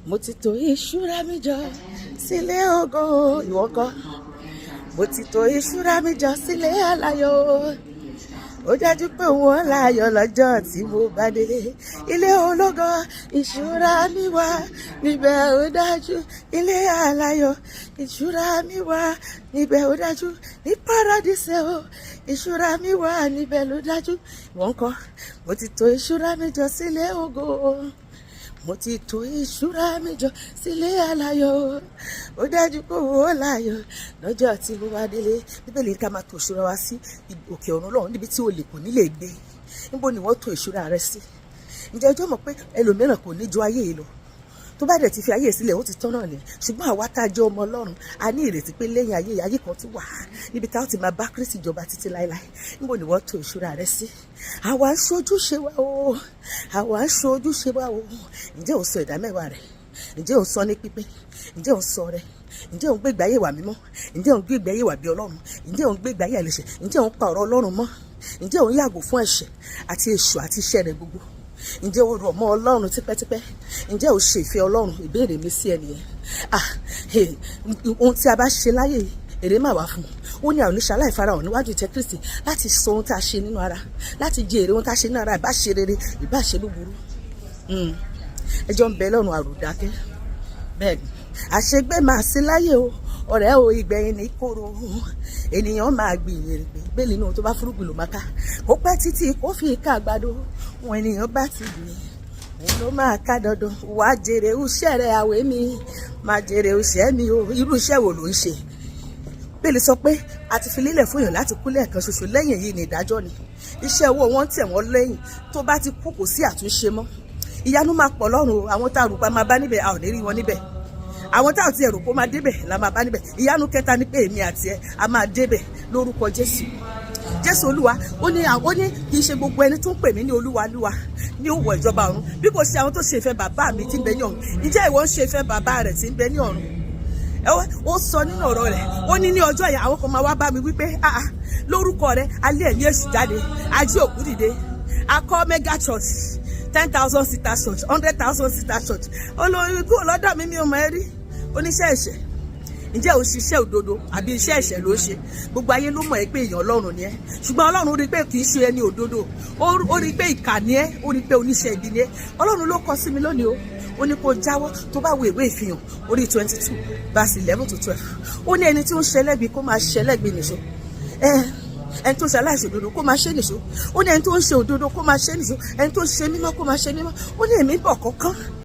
mo ti tò ìṣúra mi jọ sílé ògo ìwọ ńkọ́. Mo ti tò ìṣúra mi jọ sílé aláyọ̀. Ó dájú pé wọ́n láyọ̀ lọ́jọ́ tí mo bá délé. Ilé ológo ìṣúra mi wà níbẹ̀ ó dájú. Ilé aláyọ̀ ìṣúra mi wà níbẹ̀ ó dájú. Ní paradíṣẹ́ o ìṣúra mi wà níbẹ̀ ló dájú. Ìwọ ńkọ́. Mo ti tò ìṣúra mi jọ sílé ògo. Mo ti tò ìṣúra mi jọ sílé aláyọ̀. Ó dájú pé wọ́n láyọ̀ lọ́jọ́ tí mo bá délé. Bíbélì ká máa tò ìṣúra wa sí òkè ọ̀run lọ́run níbi tí olè kò ní lè gbé. Níbo ni wọ́n tò ìṣúra rẹ sí? Ǹjẹ́ ọjọ́ mọ̀ pé ẹlòmíràn kò ní ju ayé yìí lọ? Tó bá dẹ̀ ti fi ayé sílẹ̀ ó ti tán náà ni. Ṣùgbọ́n àwa tá a jẹ́ ọmọ Ọlọ́run a ní ìrètí pé lẹ́yìn ayé kan tún wà níbi tá a ti máa bá Kristi jọba títí láéláé. Níbo ni wọ́n tò ìṣúra rẹ sí? Àwa ń ṣojúṣe wa o, àwa ń ṣojúṣe wa o. Ǹjẹ́ ò ń sọ ìdá mẹ́wàá rẹ̀? Ǹjẹ́ ò ń sọ ní pípé? Ǹjẹ́ ò ń sọ rẹ̀? Ǹjẹ́ ò ń gbé ìgbé ayé wa mímọ́? Ǹjẹ́ ò ń gbé ìgbé ayé wa bí Ọlọ́run? Ǹjẹ́ ò ń gbé ìgbé ayé ẹlẹ́ṣẹ̀? Ǹjẹ́ ò ń pa ọ̀rọ̀ Ọlọ́run mọ́? Ǹjẹ́ ò ń yàgò fún ẹ̀ṣẹ̀ àti èṣù àti iṣẹ́ rẹ̀ gbogbo? Ǹjẹ́ o rọ̀ mọ́ Ọlọ́run tipẹ́tipẹ́? Ǹjẹ́ o ṣe ìfẹ́ Ọlọ́run? Ìbéèrè mi sí ẹnìyẹn. Ohun tí a bá ṣe láyé èrè máa wà fún un. Ó ní àwọn oníṣẹ́ aláìfarahàn níwájú ìtẹ́ Kristi láti sọ ohun tá a ṣe nínú ara, láti jẹ èrè ohun tá a ṣe nínú ara, ìbá ṣe rere ìbá ṣe búburú. Ẹjọ́ ń bẹ lọ́run àròdákẹ́. Bẹ́ẹ̀ ni àṣegbé máa sí láyé o, ọ̀rẹ́ o ìgbẹ̀yìn ní kóró. Ènìyàn máa gbìyànjú pé bẹ́ẹ̀ nínú tó bá fúrúgbìn ló máa ká. Kó pẹ́ títí kó fi ká àgbàdo. Wọn ènìyàn bá ti gbìn òun ló máa ká dandan. Wàá jèrè iṣẹ́ rẹ̀ àwẹ̀ mi, máa jèrè iṣẹ́ mi o. Irú iṣẹ́ wo ló ń ṣe? Bẹ́ẹ̀ sọ pé a ti fi lélẹ̀ fún èèyàn láti kú lẹ́ẹ̀kan ṣoṣo, lẹ́yìn yìí ni ìdájọ́ ni. Iṣẹ́ owó wọn tẹ̀ wọ́n lẹ́yìn, tó bá ti kú kò sí àtúnṣe mọ́. Ìyanu máa pọ̀ lọ́run o. Àwọn tá a rò pa máa bá níbẹ̀ a ò ní rí wọn níbẹ̀. Àwọn tá a ti rò pé ó máa débẹ̀ la máa bá níbẹ̀. Ìyanu kẹta ni pé èmi àti ẹ a máa débẹ̀ lórúkọ Jésù. Jésù Olúwa ó ní kì í ṣe gbogbo ẹni tó ń pè mí ní Olúwa Olúwa ní ó wọ ìjọba ọ̀run bí kò ṣe àwọn tó ṣe ìfẹ́ bàbá mi tí ń bẹ ní ọ̀run. Ǹjẹ́ ìwọ ń ṣe ìfẹ́ bàbá rẹ̀ tí ń bẹ ní ọ̀run? Ó sọ nínú ọ̀rọ̀ rẹ̀, ó ní ọjọ́ yẹn àwọn kan máa wá bá mi wípé lórúkọ rẹ̀ alẹ́ ẹ̀mí èṣù jáde, ají òkú dìde, akọ́ mega church 10,000 seater church 100,000 seater church. Olórí kúrò lọ́dọ̀ mi ò mọ̀ ẹ́ rí oníṣẹ́ ẹ̀ṣẹ̀. Ǹjẹ́ o ṣiṣẹ́ òdodo àbí iṣẹ́ ẹ̀ṣẹ̀ ló ṣe? Gbogbo ayé ló mọ̀ ẹ́ pé èèyàn Ọlọ́run ni ẹ́, ṣùgbọ́n Ọlọ́run rí pé kì í ṣe ẹni òdodo. Ó rí pé ìkà ni ẹ́, ó rí pé oníṣẹ́ ibi ni ẹ́. Ọlọ́run ló kọ sí mi lónìí o. Ó ní kó jáwọ́ tó bá wo ìwé ìfihàn orí 22 verse 11 to 12. Ó ní ẹni tí ó ń ṣẹlẹ́bi kó máa ṣẹlẹ́bi nìṣó. Ẹni tó ń ṣe aláìṣe òdodo kó máa ṣe nìṣó. Ó ní ẹni tó ń ṣe òdodo kó máa ṣe nìṣó. Ẹni tó ń ṣe mímọ́ kó máa ṣe mímọ́. Ó ní èmi bọ̀ kọ́kán.